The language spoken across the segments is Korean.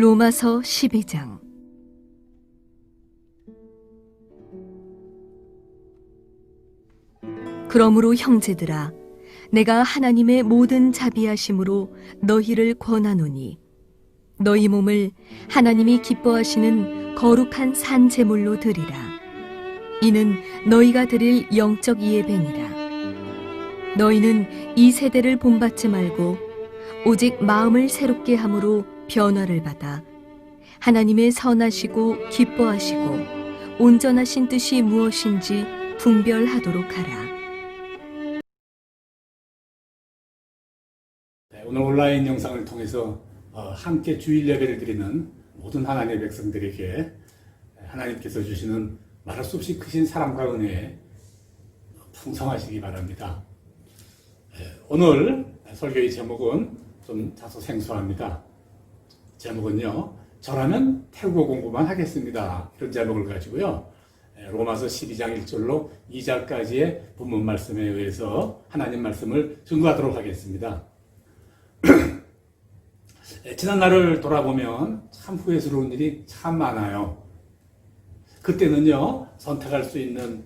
로마서 12장. 그러므로 형제들아, 내가 하나님의 모든 자비하심으로 너희를 권하노니 너희 몸을 하나님이 기뻐하시는 거룩한 산 제물로 드리라. 이는 너희가 드릴 영적 예배니라. 너희는 이 세대를 본받지 말고 오직 마음을 새롭게 함으로 변화를 받아 하나님의 선하시고 기뻐하시고 온전하신 뜻이 무엇인지 분별하도록 하라. 오늘 온라인 영상을 통해서 함께 주일 예배를 드리는 모든 하나님의 백성들에게 하나님께서 주시는 말할 수 없이 크신 사랑과 은혜에 풍성하시기 바랍니다. 오늘 설교의 제목은 좀 다소 생소합니다. 제목은요, 저라면 태국어 공부만 하겠습니다. 이런 제목을 가지고요, 로마서 12장 1절로 2절까지의 본문 말씀에 의해서 하나님 말씀을 증거하도록 하겠습니다. 지난 날을 돌아보면 참 후회스러운 일이 참 많아요. 그때는요, 선택할 수 있는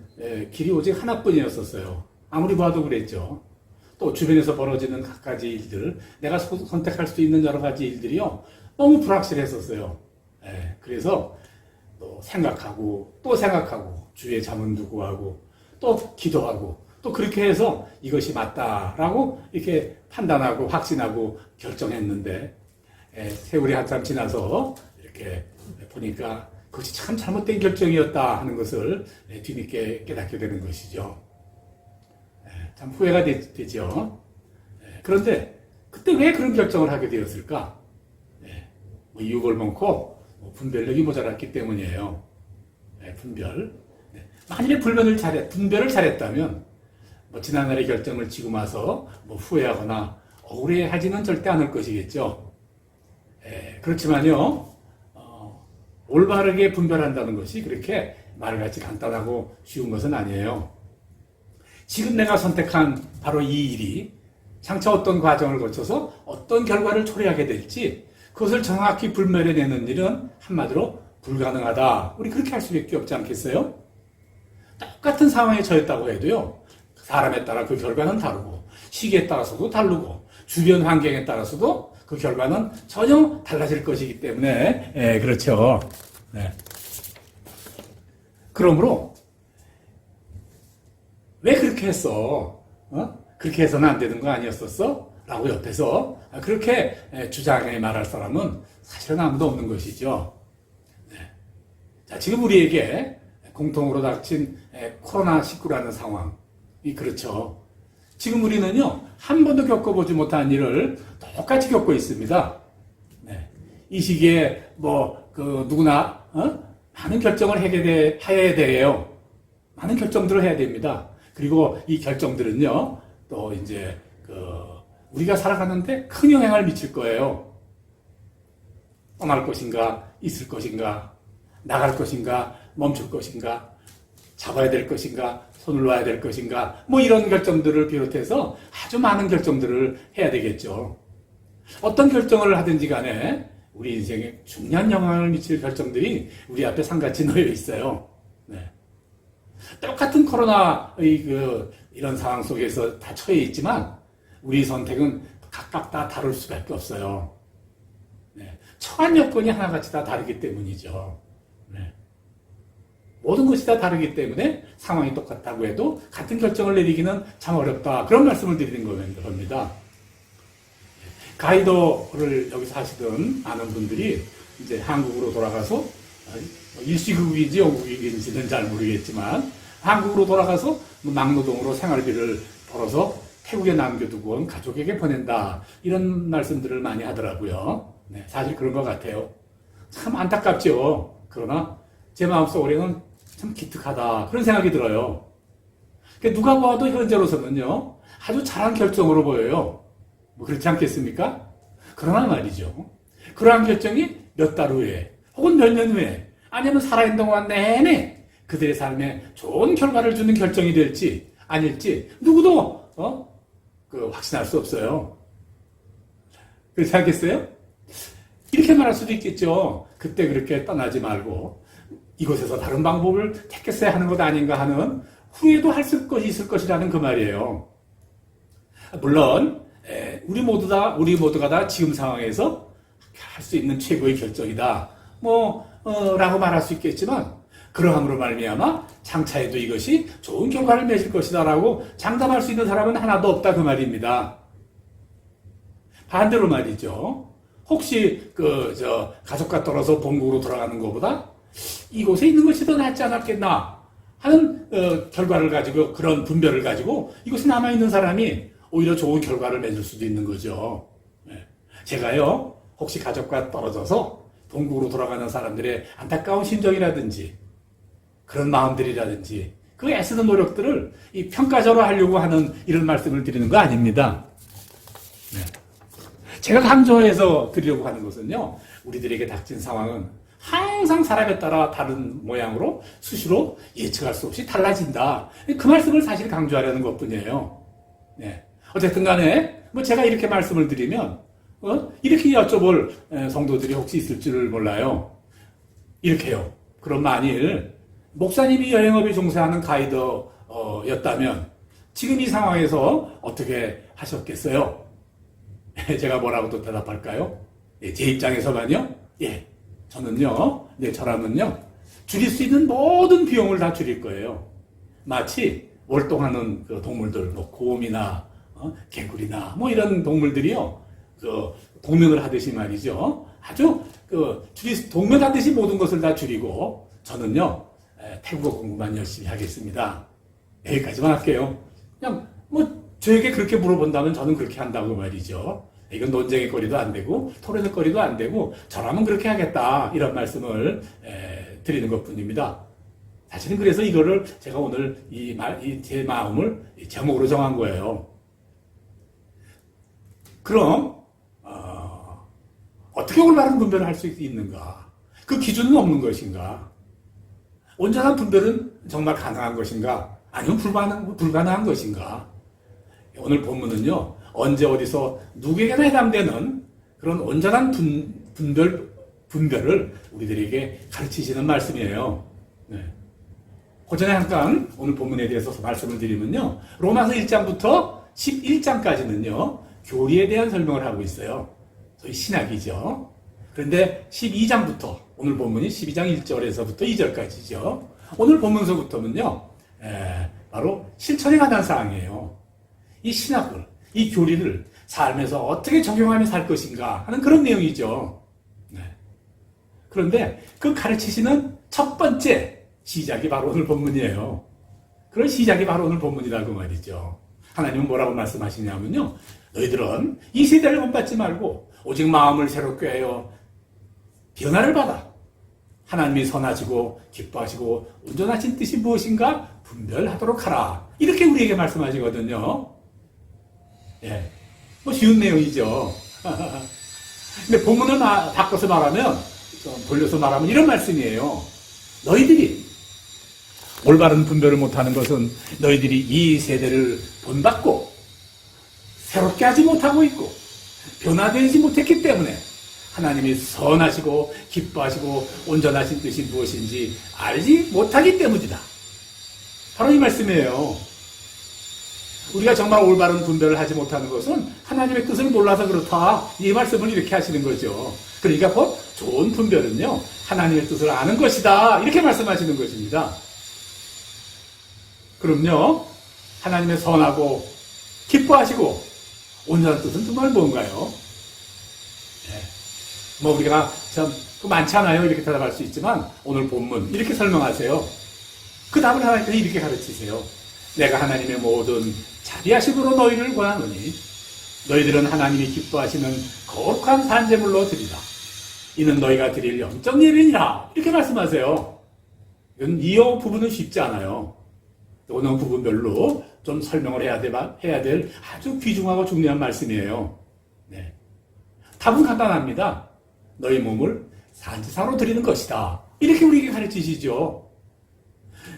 길이 오직 하나뿐이었었어요. 아무리 봐도 그랬죠. 또 주변에서 벌어지는 갖가지 일들, 내가 선택할 수 있는 여러 가지 일들이요, 너무 불확실했었어요. 그래서 또 생각하고 또 생각하고 주위에 잠은 두고 하고 또 기도하고 또 그렇게 해서 이것이 맞다라고 이렇게 판단하고 확신하고 결정했는데, 세월이 한참 지나서 이렇게 보니까 그것이 참 잘못된 결정이었다 하는 것을 뒤늦게 깨닫게 되는 것이죠. 참 후회가 되죠. 그런데 그때 왜 그런 결정을 하게 되었을까? 이유가 많고 분별력이 모자랐기 때문이에요. 분별. 만일에 분별을 잘했다면 지난날의 결정을 지고 와서 후회하거나 억울해하지는 절대 않을 것이겠죠. 그렇지만요, 올바르게 분별한다는 것이 그렇게 말같이 간단하고 쉬운 것은 아니에요. 지금 내가 선택한 바로 이 일이 장차 어떤 과정을 거쳐서 어떤 결과를 초래하게 될지 그것을 정확히 불멸해내는 일은 한마디로 불가능하다. 우리 그렇게 할 수밖에 없지 않겠어요? 똑같은 상황에 처했다고 해도요, 사람에 따라 그 결과는 다르고 시기에 따라서도 다르고 주변 환경에 따라서도 그 결과는 전혀 달라질 것이기 때문에 그렇죠. 그러므로 왜 그렇게 했어? 그렇게 해서는 안 되는 거 아니었었어? 라고 옆에서 그렇게 주장해 말할 사람은 사실은 아무도 없는 것이죠. 자, 지금 우리에게 공통으로 닥친 코로나19라는 상황이 그렇죠. 지금 우리는요, 한 번도 겪어보지 못한 일을 똑같이 겪고 있습니다. 이 시기에 누구나 많은 결정을 해야 돼요. 많은 결정들을 해야 됩니다. 그리고 이 결정들은요, 또 이제 우리가 살아가는데 큰 영향을 미칠 거예요. 떠날 것인가, 있을 것인가, 나갈 것인가, 멈출 것인가, 잡아야 될 것인가, 손을 놔야 될 것인가, 이런 결정들을 비롯해서 아주 많은 결정들을 해야 되겠죠. 어떤 결정을 하든지 간에 우리 인생에 중요한 영향을 미칠 결정들이 우리 앞에 상같이 놓여 있어요. 똑같은 코로나의 이런 상황 속에서 다 처해 있지만 우리 선택은 각각 다 다를 수밖에 없어요. 처한 여건이 하나같이 다 다르기 때문이죠. 모든 것이 다 다르기 때문에 상황이 똑같다고 해도 같은 결정을 내리기는 참 어렵다. 그런 말씀을 드리는 겁니다. 가이더를 여기서 하시던 많은 분들이 이제 한국으로 돌아가서 일시국인지 영국인지는 잘 모르겠지만 한국으로 돌아가서 막노동으로 생활비를 벌어서 태국에 남겨두고 온 가족에게 보낸다. 이런 말씀들을 많이 하더라고요. 사실 그런 것 같아요. 참 안타깝죠. 그러나 제 마음속으로는 참 기특하다. 그런 생각이 들어요. 누가 봐도 현재로서는요, 아주 잘한 결정으로 보여요. 그렇지 않겠습니까? 그러나 말이죠. 그러한 결정이 몇 달 후에 혹은 몇 년 후에 아니면 살아있는 동안 내내 그들의 삶에 좋은 결과를 주는 결정이 될지 아닐지 누구도 확신할 수 없어요. 그렇지 않겠어요? 이렇게 말할 수도 있겠죠. 그때 그렇게 떠나지 말고 이곳에서 다른 방법을 택했어야 하는 것 아닌가 하는 후회도 할 것이 있을 것이라는 그 말이에요. 물론 우리 모두가 다 지금 상황에서 할 수 있는 최고의 결정이다. 라고 말할 수 있겠지만 그러함으로 말미암아 장차에도 이것이 좋은 결과를 맺을 것이다라고 장담할 수 있는 사람은 하나도 없다 그 말입니다. 반대로 말이죠. 혹시 가족과 떨어져 본국으로 돌아가는 것보다 이곳에 있는 것이 더 낫지 않았겠나 하는 결과를 가지고 그런 분별을 가지고 이곳에 남아 있는 사람이 오히려 좋은 결과를 맺을 수도 있는 거죠. 제가요 혹시 가족과 떨어져서 본국으로 돌아가는 사람들의 안타까운 심정이라든지 그런 마음들이라든지 그 애쓰는 노력들을 이 평가절하 하려고 하는 이런 말씀을 드리는 거 아닙니다. 제가 강조해서 드리려고 하는 것은요, 우리들에게 닥친 상황은 항상 사람에 따라 다른 모양으로 수시로 예측할 수 없이 달라진다. 그 말씀을 사실 강조하려는 것 뿐이에요. 어쨌든 간에 제가 이렇게 말씀을 드리면 이렇게 여쭤볼 성도들이 혹시 있을 줄 몰라요. 이렇게요. 그럼 만일 목사님이 여행업에 종사하는 가이더였다면 지금 이 상황에서 어떻게 하셨겠어요? 제가 뭐라고 또 대답할까요? 제 입장에서만요. 저라면요. 줄일 수 있는 모든 비용을 다 줄일 거예요. 마치 월동하는 그 동물들, 곰이나 개구리나 이런 동물들이요. 동면을 하듯이 말이죠. 아주 동면하듯이 모든 것을 다 줄이고 저는요. 태국어 공부만 열심히 하겠습니다. 여기까지만 할게요. 그냥 저에게 그렇게 물어본다면 저는 그렇게 한다고 말이죠. 이건 논쟁의 거리도 안 되고 토론의 거리도 안 되고 저라면 그렇게 하겠다 이런 말씀을 드리는 것뿐입니다. 사실은 그래서 이거를 제가 오늘 제 마음을 제목으로 정한 거예요. 그럼 어떻게 올바른 분별을 할 수 있는가? 그 기준은 없는 것인가? 온전한 분별은 정말 가능한 것인가? 아니면 불가능한 것인가? 오늘 본문은요, 언제 어디서 누구에게나 해당되는 그런 온전한 분별을 우리들에게 가르치시는 말씀이에요. 그 전에 잠깐 오늘 본문에 대해서 말씀을 드리면요, 로마서 1장부터 11장까지는요, 교리에 대한 설명을 하고 있어요. 소위 신학이죠. 그런데 12장부터, 오늘 본문이 12장 1절에서부터 2절까지죠. 오늘 본문서부터는요, 바로 실천에 관한 사항이에요. 이 신학을, 이 교리를 삶에서 어떻게 적용하며 살 것인가 하는 그런 내용이죠. 그런데 그 가르치시는 첫 번째 시작이 바로 오늘 본문이에요. 그런 시작이 바로 오늘 본문이라고 말이죠. 하나님은 뭐라고 말씀하시냐면요. 너희들은 이 세대를 본받지 말고 오직 마음을 새롭게 하여 변화를 받아 하나님이 선하시고 기뻐하시고 온전하신 뜻이 무엇인가 분별하도록 하라. 이렇게 우리에게 말씀하시거든요. 쉬운 내용이죠. 근데 본문을 바꿔서 말하면, 돌려서 말하면 이런 말씀이에요. 너희들이 올바른 분별을 못하는 것은 너희들이 이 세대를 본받고 새롭게 하지 못하고 있고 변화되지 못했기 때문에 하나님이 선하시고 기뻐하시고 온전하신 뜻이 무엇인지 알지 못하기 때문이다. 바로 이 말씀이에요. 우리가 정말 올바른 분별을 하지 못하는 것은 하나님의 뜻을 몰라서 그렇다. 이 말씀을 이렇게 하시는 거죠. 그러니까 곧 좋은 분별은요, 하나님의 뜻을 아는 것이다. 이렇게 말씀하시는 것입니다. 그럼요, 하나님의 선하고 기뻐하시고 온전한 뜻은 정말 뭔가요? 우리가 참 많잖아요. 이렇게 대답할 수 있지만 오늘 본문 이렇게 설명하세요. 그 답을 하나님께서 이렇게 가르치세요. 내가 하나님의 모든 자비하심으로 너희를 권하노니 너희들은 하나님이 기뻐하시는 거룩한 산제물로 드리라. 이는 너희가 드릴 영적 예배니라. 이렇게 말씀하세요. 이건 이어 부분은 쉽지 않아요. 어느 부분별로 좀 설명을 해야 될 아주 귀중하고 중요한 말씀이에요. 답은 간단합니다. 너희 몸을 산제사로 드리는 것이다. 이렇게 우리에게 가르치시죠.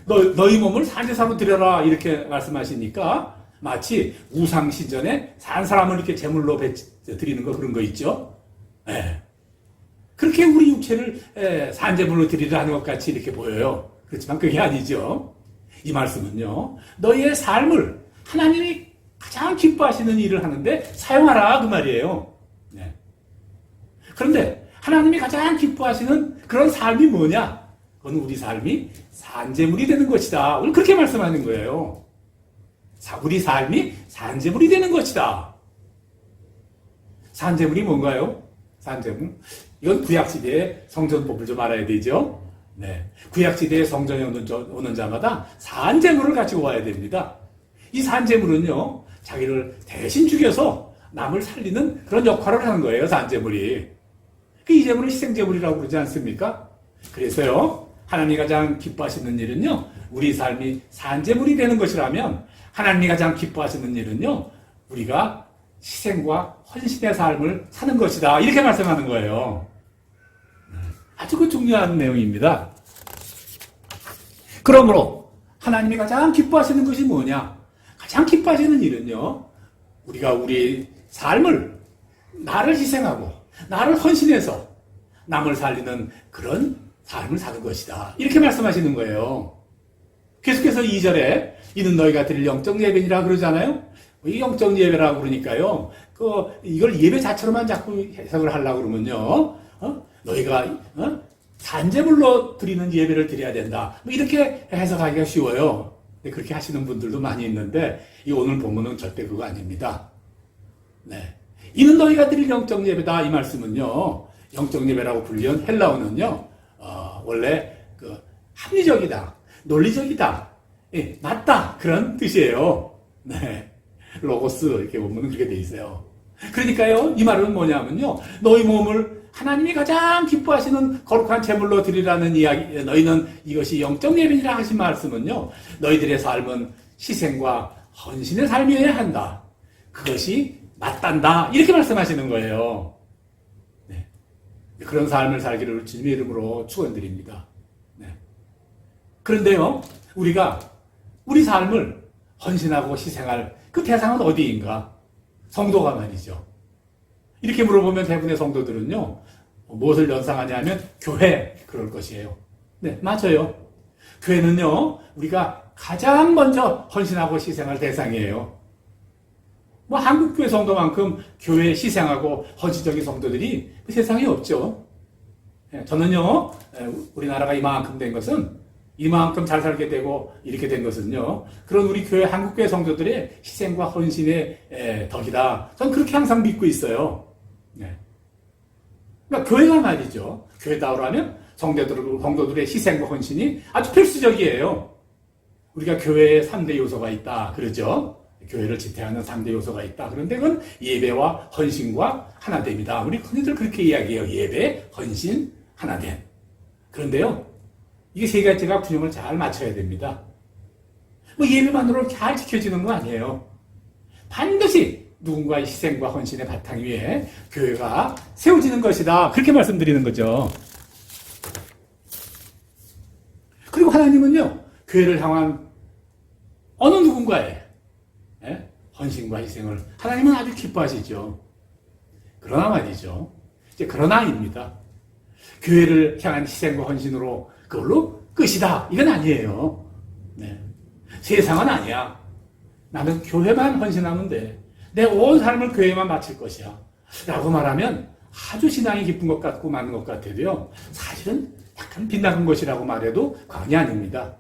너희 몸을 산제사로 드려라 이렇게 말씀하시니까 마치 우상신전에 산 사람을 이렇게 제물로 드리는 거 그런 거 있죠. 그렇게 우리 육체를 산제물로 드리려 하는 것 같이 이렇게 보여요. 그렇지만 그게 아니죠. 이 말씀은요, 너희의 삶을 하나님이 가장 기뻐하시는 일을 하는데 사용하라 그 말이에요. 네. 그런데 하나님이 가장 기뻐하시는 그런 삶이 뭐냐? 그건 우리 삶이 산제물이 되는 것이다. 오늘 그렇게 말씀하는 거예요. 우리 삶이 산제물이 되는 것이다. 산제물이 뭔가요? 산제물? 이건 구약시대의 성전법을 좀 알아야 되죠. 네. 구약시대의 성전에 오는 자마다 산제물을 가지고 와야 됩니다. 이 산제물은요, 자기를 대신 죽여서 남을 살리는 그런 역할을 하는 거예요, 산제물이. 이 제물은 희생제물이라고 그러지 않습니까? 그래서요, 하나님이 가장 기뻐하시는 일은요, 우리 삶이 산제물이 되는 것이라면, 하나님이 가장 기뻐하시는 일은요, 우리가 희생과 헌신의 삶을 사는 것이다. 이렇게 말씀하는 거예요. 아주 그 중요한 내용입니다. 그러므로 하나님이 가장 기뻐하시는 것이 뭐냐? 가장 기뻐하시는 일은요, 우리가 우리 삶을 나를 희생하고 나를 헌신해서 남을 살리는 그런 삶을 사는 것이다. 이렇게 말씀하시는 거예요. 계속해서 2절에 이는 너희가 드릴 영적 예배니라 그러잖아요. 이 영적 예배라고 그러니까요. 이걸 예배 자체로만 자꾸 해석을 하려고 그러면요. 너희가 산제물로 드리는 예배를 드려야 된다. 이렇게 해석하기가 쉬워요. 그렇게 하시는 분들도 많이 있는데 이 오늘 본문은 절대 그거 아닙니다. 네. 이는 너희가 드릴 영적 예배다. 이 말씀은요. 영적 예배라고 불리는 헬라어는요. 원래 합리적이다. 논리적이다. 예, 맞다. 그런 뜻이에요. 네. 로고스 이렇게 보면 그렇게 돼 있어요. 그러니까요. 이 말은 뭐냐면요. 너희 몸을 하나님이 가장 기뻐하시는 거룩한 제물로 드리라는 이야기, 너희는 이것이 영적 예배니라 하신 말씀은요. 너희들의 삶은 희생과 헌신의 삶이어야 한다. 그것이 맞단다. 이렇게 말씀하시는 거예요. 네. 그런 삶을 살기를 주님의 이름으로 축원드립니다. 네. 그런데요. 우리가 우리 삶을 헌신하고 희생할 그 대상은 어디인가? 성도가 말이죠. 이렇게 물어보면 대부분의 성도들은요, 무엇을 연상하냐면 교회 그럴 것이에요. 네, 맞아요. 교회는요, 우리가 가장 먼저 헌신하고 희생할 대상이에요. 한국교회 성도만큼 교회에 희생하고 헌신적인 성도들이 그 세상에 없죠. 저는요, 우리나라가 이만큼 된 것은 이만큼 잘 살게 되고 이렇게 된 것은요. 그런 우리 교회 한국교회 성도들의 희생과 헌신의 덕이다. 저는 그렇게 항상 믿고 있어요. 네. 그러니까 교회가 말이죠. 교회다우라면 성도들의 희생과 헌신이 아주 필수적이에요. 우리가 교회에 3대 요소가 있다. 그러죠. 교회를 지탱하는 3대 요소가 있다. 그런데 그건 예배와 헌신과 하나됨이다. 우리 흔히들 그렇게 이야기해요. 예배, 헌신, 하나됨. 그런데요. 이게 세 가지가 균형을 잘 맞춰야 됩니다. 예배만으로 잘 지켜지는 거 아니에요. 반드시 누군가의 희생과 헌신의 바탕 위에 교회가 세워지는 것이다. 그렇게 말씀드리는 거죠. 그리고 하나님은요, 교회를 향한 어느 누군가의 헌신과 희생을 하나님은 아주 기뻐하시죠. 그러나 말이죠. 이제 그러나입니다. 교회를 향한 희생과 헌신으로 그걸로 끝이다. 이건 아니에요. 네. 세상은 아니야. 나는 교회만 헌신하면 돼. 내 온 삶을 교회만 바칠 것이야. 라고 말하면 아주 신앙이 깊은 것 같고 맞는 것 같아도요. 사실은 약간 빗나간 것이라고 말해도 과언이 아닙니다.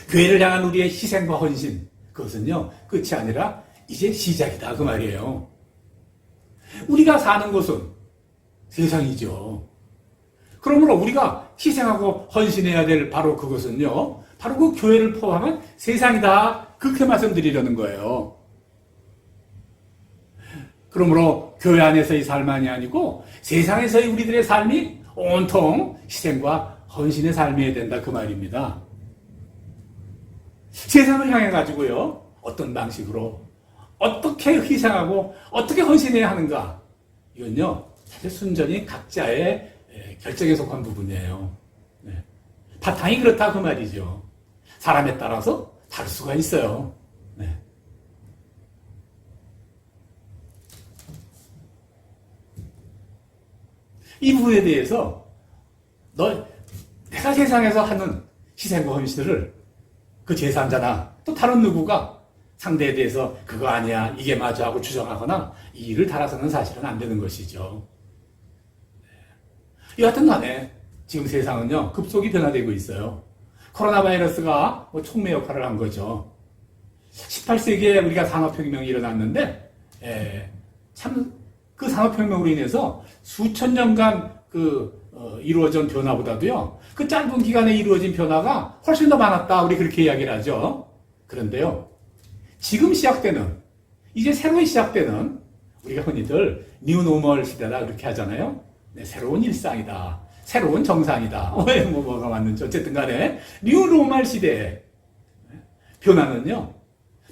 교회를 향한 우리의 희생과 헌신, 그것은요, 끝이 아니라 이제 시작이다. 그 말이에요. 우리가 사는 곳은 세상이죠. 그러므로 우리가 희생하고 헌신해야 될 바로 그것은요, 바로 그 교회를 포함한 세상이다. 그렇게 말씀드리려는 거예요. 그러므로 교회 안에서의 삶만이 아니고 세상에서의 우리들의 삶이 온통 희생과 헌신의 삶이어야 된다. 그 말입니다. 세상을 향해 가지고요, 어떤 방식으로 어떻게 희생하고 어떻게 헌신해야 하는가, 이건요 사실 순전히 각자의 결정에 속한 부분이에요. 네. 바탕이 그렇다 그 말이죠. 사람에 따라서 다를 수가 있어요. 네. 이 부분에 대해서 내가 세상에서 하는 희생과 헌신을 그 제3자나 또 다른 누구가 상대에 대해서 그거 아니야, 이게 맞아 하고 주장하거나 이 일을 달아서는 사실은 안 되는 것이죠. 여하튼 간에 지금 세상은요, 급속히 변화되고 있어요. 코로나 바이러스가 촉매 역할을 한 거죠. 18세기에 우리가 산업혁명이 일어났는데, 참, 그 산업혁명으로 인해서 수천 년간 이루어진 변화보다도요, 그 짧은 기간에 이루어진 변화가 훨씬 더 많았다. 우리 그렇게 이야기를 하죠. 그런데요, 지금 시작되는, 이제 새로 시작되는, 우리가 흔히들 뉴노멀 시대다 그렇게 하잖아요. 네, 새로운 일상이다. 새로운 정상이다. 뭐가 맞는지. 어쨌든 간에, 뉴노멀 시대의 변화는요,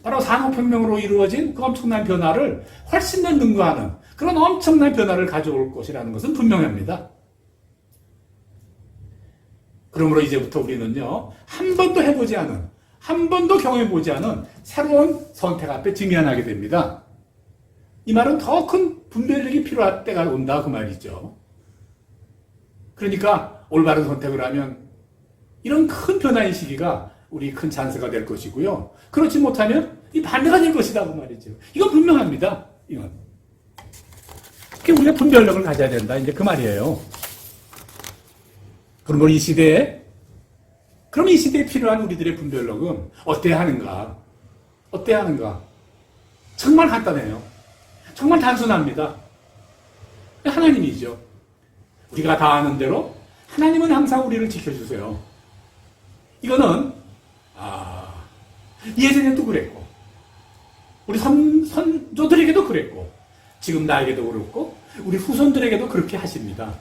바로 산업혁명으로 이루어진 그 엄청난 변화를 훨씬 더 능가하는 그런 엄청난 변화를 가져올 것이라는 것은 분명합니다. 그러므로 이제부터 우리는요, 한 번도 해보지 않은, 한 번도 경험해보지 않은 새로운 선택 앞에 직면하게 됩니다. 이 말은 더 큰 분별력이 필요할 때가 온다 그 말이죠. 그러니까 올바른 선택을 하면 이런 큰 변화의 시기가 우리 큰 찬스가 될 것이고요. 그렇지 못하면 이 반대가 될 것이다 그 말이죠. 이건 분명합니다. 이건. 우리가 분별력을 가져야 된다. 이제 그 말이에요. 그러므로 이 시대에 필요한 우리들의 분별력은 어때야 하는가? 어때야 하는가? 정말 간단해요. 정말 단순합니다. 하나님이죠. 우리가 다 아는 대로 하나님은 항상 우리를 지켜주세요. 이거는 예전에도 그랬고 우리 선조들에게도 그랬고 지금 나에게도 그렇고 우리 후손들에게도 그렇게 하십니다.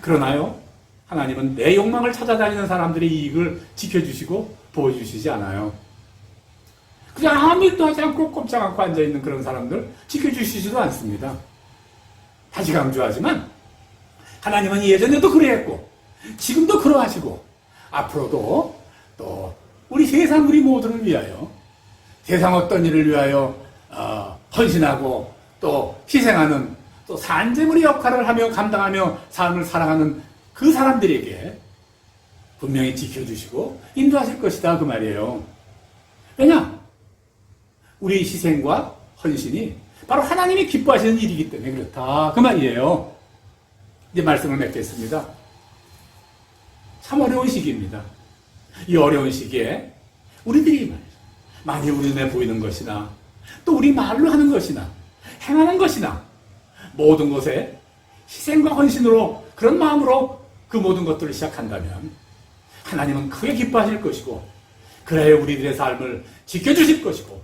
그러나요, 하나님은 내 욕망을 찾아다니는 사람들의 이익을 지켜주시고 보호주시지 않아요. 그냥 아무 일도 하지 않고 꼼짝 않고 앉아있는 그런 사람들 지켜주시지도 않습니다. 다시 강조하지만 하나님은 예전에도 그래했고 지금도 그러하시고 앞으로도 또 우리 세상 우리 모두를 위하여 세상 어떤 일을 위하여 헌신하고 또 희생하는 또 산재물의 역할을 하며 감당하며 삶을 살아가는 그 사람들에게 분명히 지켜주시고 인도하실 것이다 그 말이에요. 왜냐? 우리 희생과 헌신이 바로 하나님이 기뻐하시는 일이기 때문에 그렇다 그 말이에요. 이제 말씀을 맺겠습니다. 참 어려운 시기입니다. 이 어려운 시기에 우리들이 말이죠, 많이 우리 눈에 보이는 것이나 또 우리 말로 하는 것이나 행하는 것이나 모든 것에 희생과 헌신으로 그런 마음으로 그 모든 것들을 시작한다면 하나님은 크게 기뻐하실 것이고 그래야 우리들의 삶을 지켜주실 것이고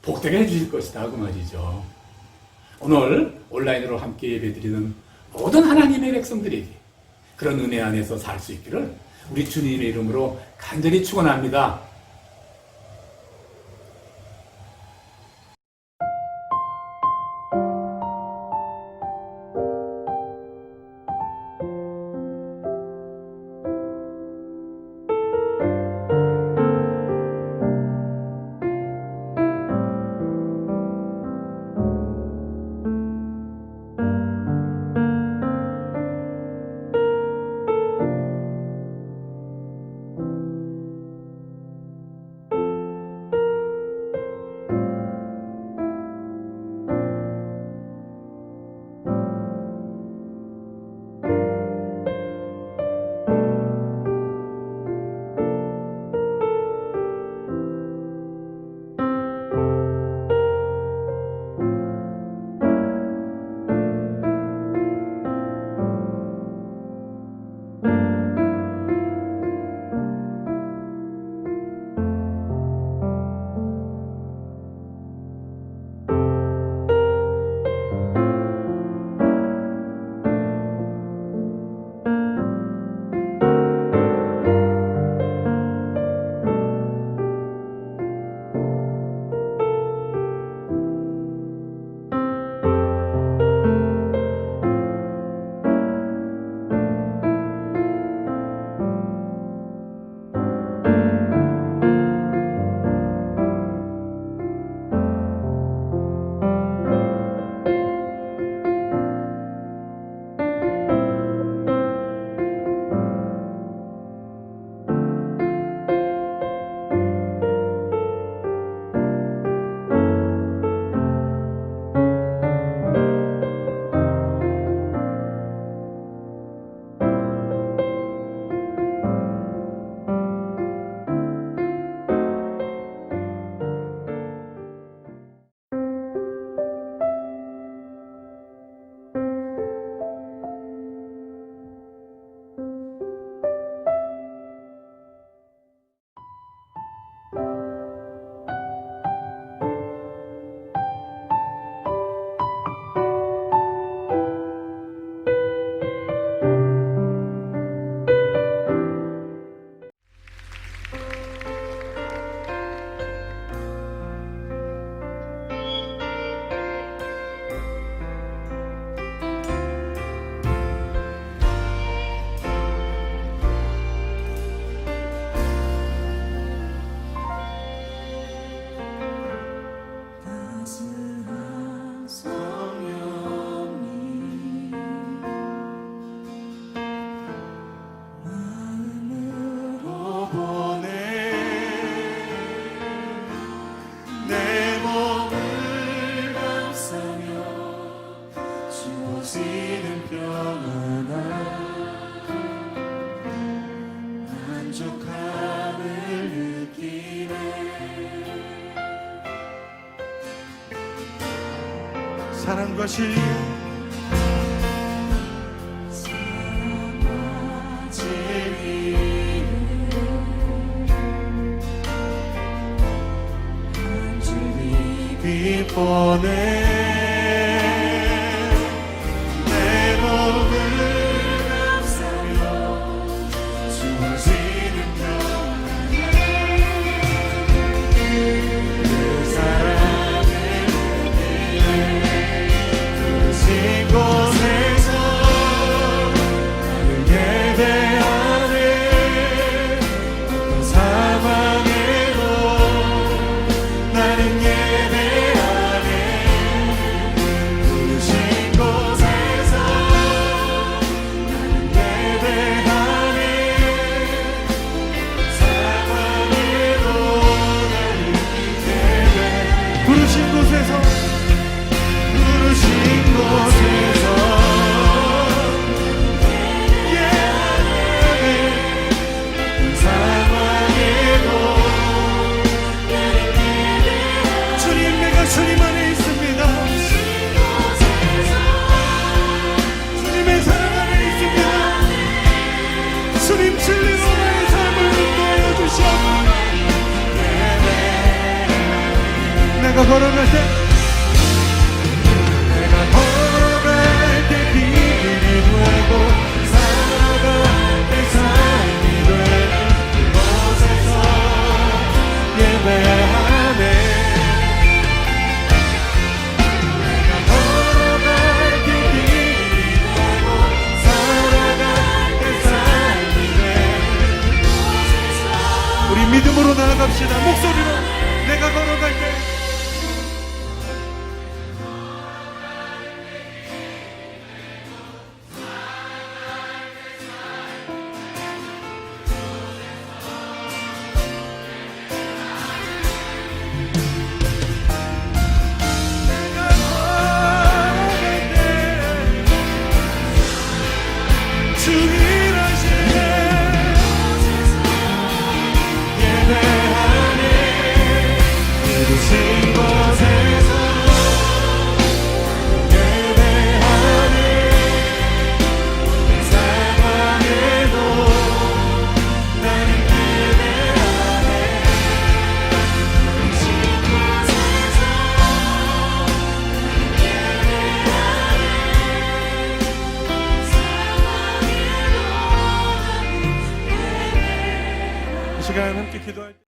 복되게 해주실 것이다 그 말이죠. 오늘 온라인으로 함께 예배드리는 모든 하나님의 백성들에게 그런 은혜 안에서 살 수 있기를 우리 주님의 이름으로 간절히 축원합니다. 사랑과 진리 빛보내 내 몸을 감싸며 주어지는 그 사랑의 은혜를 부르신 곳에서 나를 예배하네 어떤 사망에도 나는 예배하네 부르신 곳에서 나는 예배하네 사망에도 나를 예배 부르신 곳에서 부르신 곳에서 예배하네 사망에도 주님 내가 주님 안에 있습니다 주님의 사랑 안에 있습니다 주님 진리로 나의 삶을 인도하여 주시옵소서 내가 걸어갈 때 내가 걸어갈 때 길이 되고 살아갈 때 삶이 되는 그곳에서 예배하네 내가 걸어갈 때 길이 되고 살아갈 때 삶이 되는 우리 믿음으로 나아갑시다 목소리로